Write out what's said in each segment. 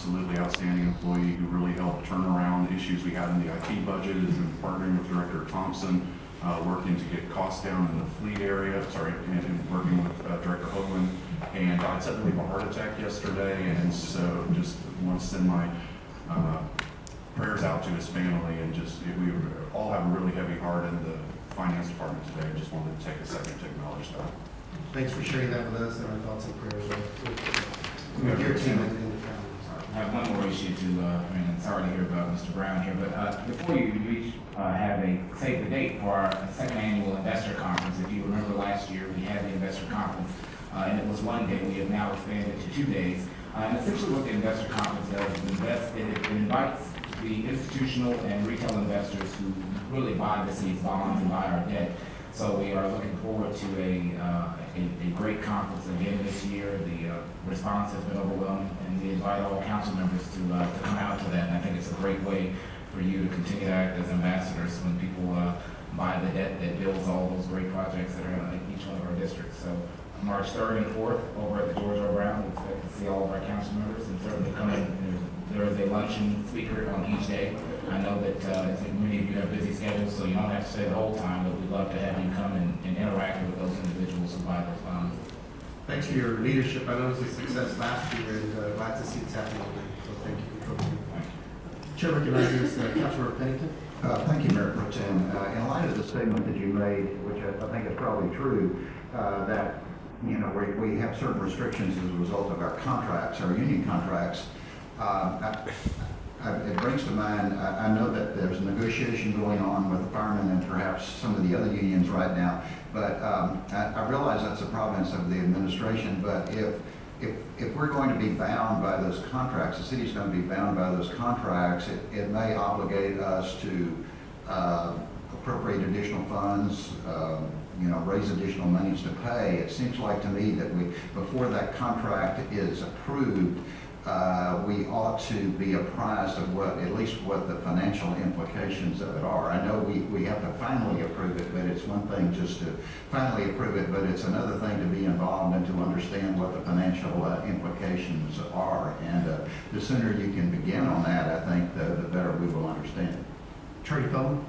absolutely outstanding employee who really helped turn around the issues we had in the IT budget, has been partnering with Director Thompson, working to get costs down in the fleet area, and working with Director Hoagland. And died suddenly of a heart attack yesterday, and so just want to send my prayers out to his family, and we all have a really heavy heart in the finance department today. I just wanted to take a second to acknowledge that. Thanks for sharing that with us, and our thoughts and prayers with your team and the family. I have one more issue to, sorry to hear about Mr. Brown here, but before you reach, save the date for our second annual investor conference. If you remember last year, we had the investor conference, and it was one day. We have now expanded to 2 days. And essentially what the investor conference does is it invites the institutional and retail investors who really buy the city's bonds and buy our debt. So we are looking forward to a great conference again this year. The response has been overwhelming, and we invite all council members to come out to that. And I think it's a great way for you to continue to act as ambassadors when people buy the debt that builds all those great projects that are in each one of our districts. So March 3rd and 4th over at the George R. Brown, we expect to see all of our council members, and certainly come in. There is a luncheon speaker on each day. I know that many of you have busy schedules, so you don't have to stay the whole time, but we'd love to have you come and interact with those individuals who buy those bonds. Thanks for your leadership. I know it was a success last year, and glad to see it's happening again. So thank you for coming. Chair recognizes Council Member Pennington. Thank you, Mayor Pro Tem. In light of the statement that you made, which I think is probably true, that we have certain restrictions as a result of our contracts, our union contracts. It brings to mind, I know that there's a negotiation going on with the firemen and perhaps some of the other unions right now, but I realize that's a province of the administration, but if we're going to be bound by those contracts, the city's going to be bound by those contracts, it may obligate us to appropriate additional funds, raise additional monies to pay. It seems like to me that before that contract is approved, we ought to be apprised of at least what the financial implications of it are. I know we have to finally approve it, but it's one thing just to finally approve it, but it's another thing to be involved and to understand what the financial implications are. And the sooner you can begin on that, I think the better we will understand. Attorney Feldman.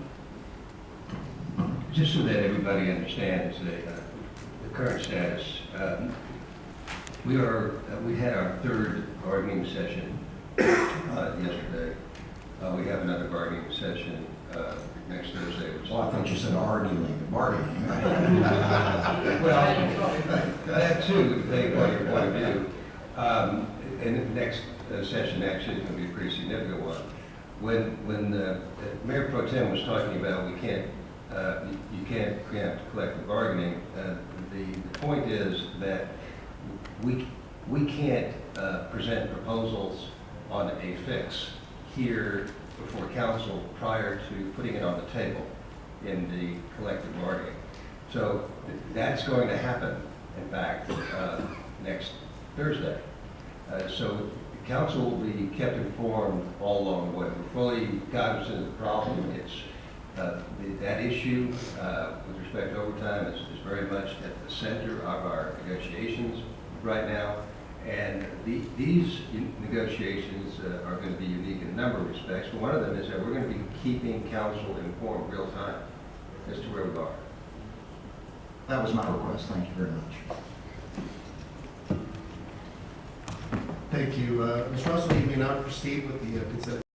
Just so that everybody understands the current status, we had our third bargaining session yesterday. We have another bargaining session next Thursday. Well, I thought you said bargaining. Well, that too, depending what you want to do. And the next session actually is going to be a pretty significant one. When Mayor Pro Tem was talking about you can't preempt collective bargaining, the point is that we can't present proposals on a fix here before council prior to putting it on the table in the collective bargaining. So that's going to happen, in fact, next Thursday. So the council will be kept informed all along the way. We're fully cognizant of the problem. It's that issue with respect to overtime is very much at the center of our negotiations right now, and these negotiations are going to be unique in a number of respects, but one of them is that we're going to be keeping council informed real time as to where we are. That was my request. Thank you very much. Thank you. Ms. Russell, you may now proceed with the consent